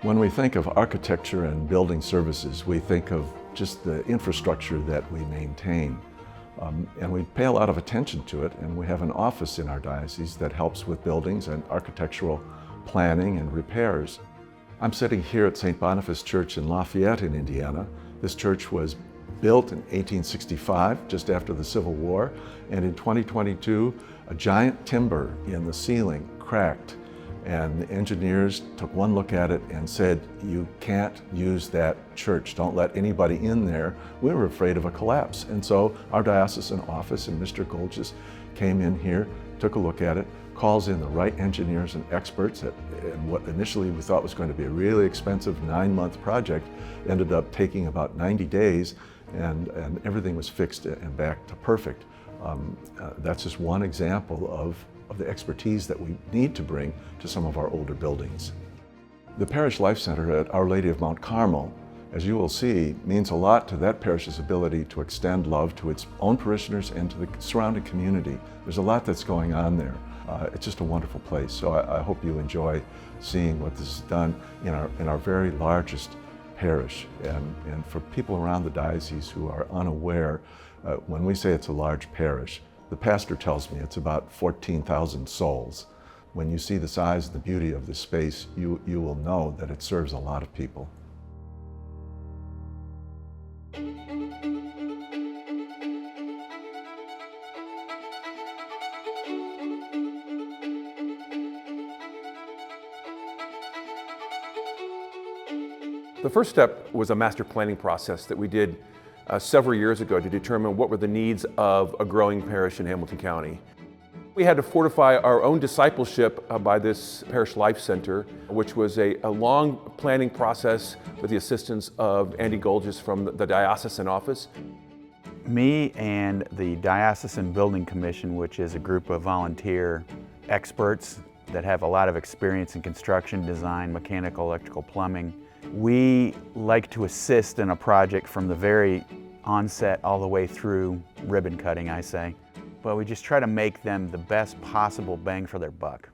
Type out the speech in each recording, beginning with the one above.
When we think of architecture and building services, we think of just the infrastructure that we maintain. And we pay a lot of attention to it, and we have an office in our diocese that helps with buildings and architectural planning and repairs. I'm sitting here at St. Boniface Church in Lafayette-in-Indiana. This church was built in 1865, just after the Civil War, and in 2022, a giant timber in the ceiling cracked, and the engineers took one look at it and said, "You can't use that church. Don't let anybody in there." We were afraid of a collapse, and so our diocesan office and Mr. Golges came in here, took a look at it, calls in the right engineers and experts, and what initially we thought was going to be a really expensive 9-month project ended up taking about 90 days, and everything was fixed and back to perfect. That's just one example of the expertise that we need to bring to some of our older buildings. The Parish Life Center at Our Lady of Mount Carmel, as you will see, means a lot to that parish's ability to extend love to its own parishioners and to the surrounding community. There's a lot that's going on there. It's just a wonderful place, so I hope you enjoy seeing what this has done in our very largest parish. And for people around the diocese who are unaware, when we say it's a large parish, the pastor tells me it's about 14,000 souls. When you see the size and the beauty of this space, you will know that it serves a lot of people. The first step was a master planning process that we did several years ago to determine what were the needs of a growing parish in Hamilton County. We had to fortify our own discipleship by this Parish Life Center, which was a long planning process with the assistance of Andy Golges from the diocesan office. Me and the Diocesan Building Commission, which is a group of volunteer experts that have a lot of experience in construction, design, mechanical, electrical, plumbing, we like to assist in a project from the very onset all the way through ribbon cutting, I say. But we just try to make them the best possible bang for their buck.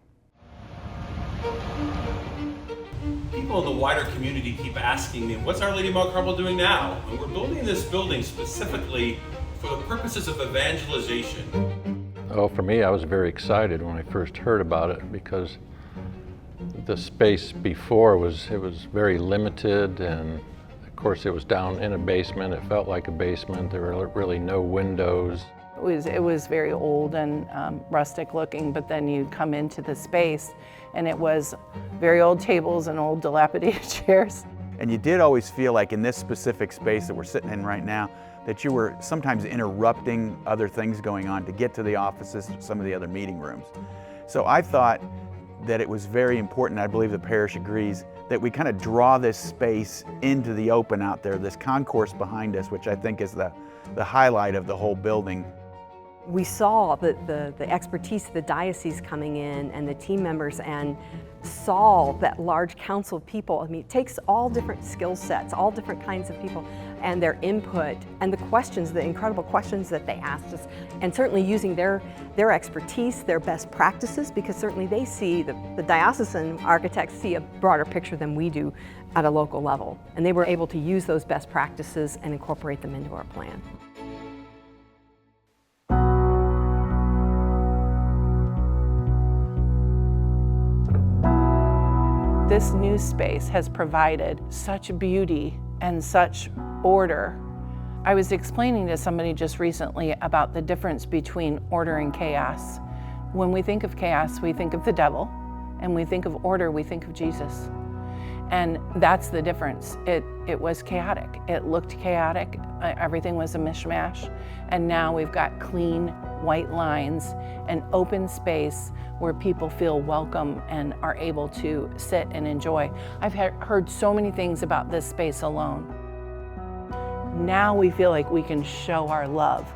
People in the wider community keep asking me, what's Our Lady of Mount Carmel doing now? And we're building this building specifically for the purposes of evangelization. Oh, for me, I was very excited when I first heard about it because the space before was very limited, and of course it was down in a basement. It felt like a basement. There were really no windows. It was very old and rustic looking, but then you'd come into the space and it was very old tables and old dilapidated chairs. And you did always feel like in this specific space that we're sitting in right now, that you were sometimes interrupting other things going on to get to the offices, some of the other meeting rooms. So I thought that it was very important, I believe the parish agrees, that we kind of draw this space into the open out there, this concourse behind us, which I think is the highlight of the whole building. We saw the expertise of the diocese coming in and the team members, and saw that large council of people. I mean, it takes all different skill sets, all different kinds of people, and their input, and the questions, the incredible questions that they asked us, and certainly using their expertise, their best practices, because certainly they see, the diocesan architects see a broader picture than we do at a local level, and they were able to use those best practices and incorporate them into our plan. This new space has provided such beauty and such order. I was explaining to somebody just recently about the difference between order and chaos. When we think of chaos, we think of the devil, and we think of order, we think of Jesus. And that's the difference. It was chaotic. It looked chaotic. Everything was a mishmash. And now we've got clean, white lines, and open space where people feel welcome and are able to sit and enjoy. I've heard so many things about this space alone. Now we feel like we can show our love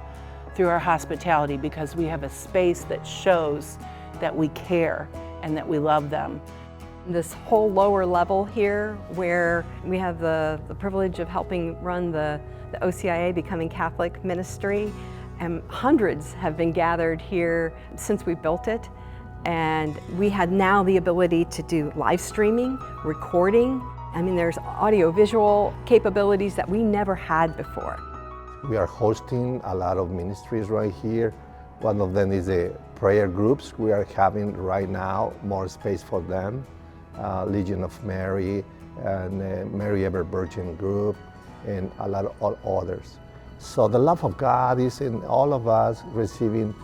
through our hospitality because we have a space that shows that we care and that we love them. This whole lower level here, where we have the privilege of helping run the OCIA Becoming Catholic ministry, and hundreds have been gathered here since we built it. And we had now the ability to do live streaming, recording. I mean, there's audio-visual capabilities that we never had before. We are hosting a lot of ministries right here. One of them is the prayer groups. We are having right now more space for them. Legion of Mary and Mary Ever Virgin group and a lot of others. So the love of God is in all of us, receiving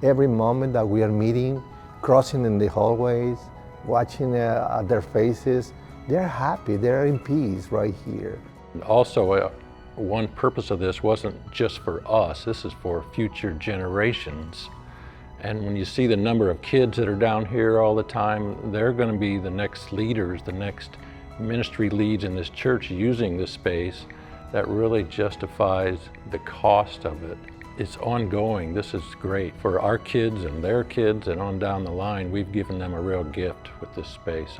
every moment that we are meeting, crossing in the hallways, watching their faces. They're happy, they're in peace right here. Also, one purpose of this wasn't just for us, this is for future generations. And when you see the number of kids that are down here all the time, they're going to be the next leaders, the next ministry leads in this church using this space. That really justifies the cost of it. It's ongoing. This is great for our kids and their kids and on down the line. We've given them a real gift with this space.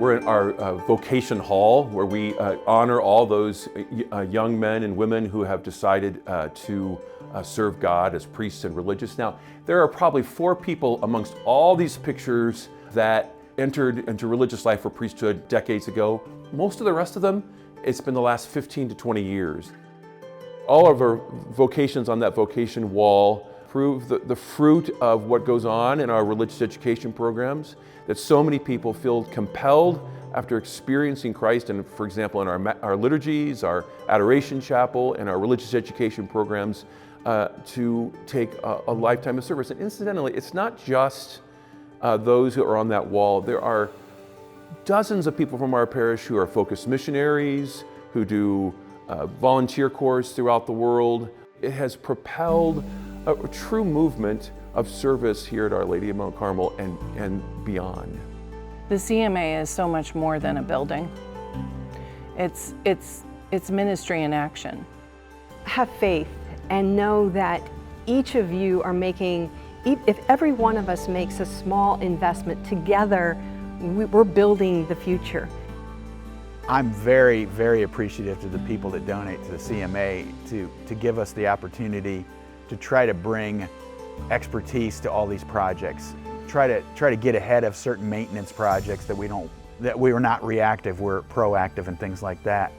We're in our vocation hall where we honor all those young men and women who have decided to serve God as priests and religious. Now, there are probably 4 people amongst all these pictures that entered into religious life or priesthood decades ago. Most of the rest of them, it's been the last 15 to 20 years. All of our vocations on that vocation wall prove the fruit of what goes on in our religious education programs, that so many people feel compelled after experiencing Christ, and for example, in our liturgies, our adoration chapel, and our religious education programs, to take a lifetime of service. And incidentally, it's not just those who are on that wall. There are dozens of people from our parish who are focused missionaries, who do volunteer corps throughout the world. It has propelled a true movement of service here at Our Lady of Mount Carmel and beyond. The CMA is so much more than a building. It's ministry in action. Have faith and know that each of you are making, if every one of us makes a small investment together, we're building the future. I'm very, very appreciative to the people that donate to the CMA to give us the opportunity to try to bring expertise to all these projects. Try to get ahead of certain maintenance projects that we were not reactive, we're proactive and things like that.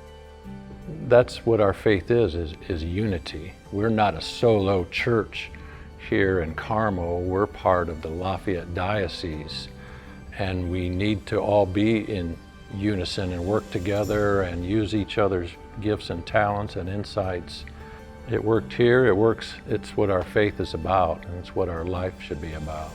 That's what our faith is unity. We're not a solo church here in Carmel. We're part of the Lafayette Diocese, and we need to all be in unison and work together and use each other's gifts and talents and insights. It worked here, it works, it's what our faith is about, and it's what our life should be about.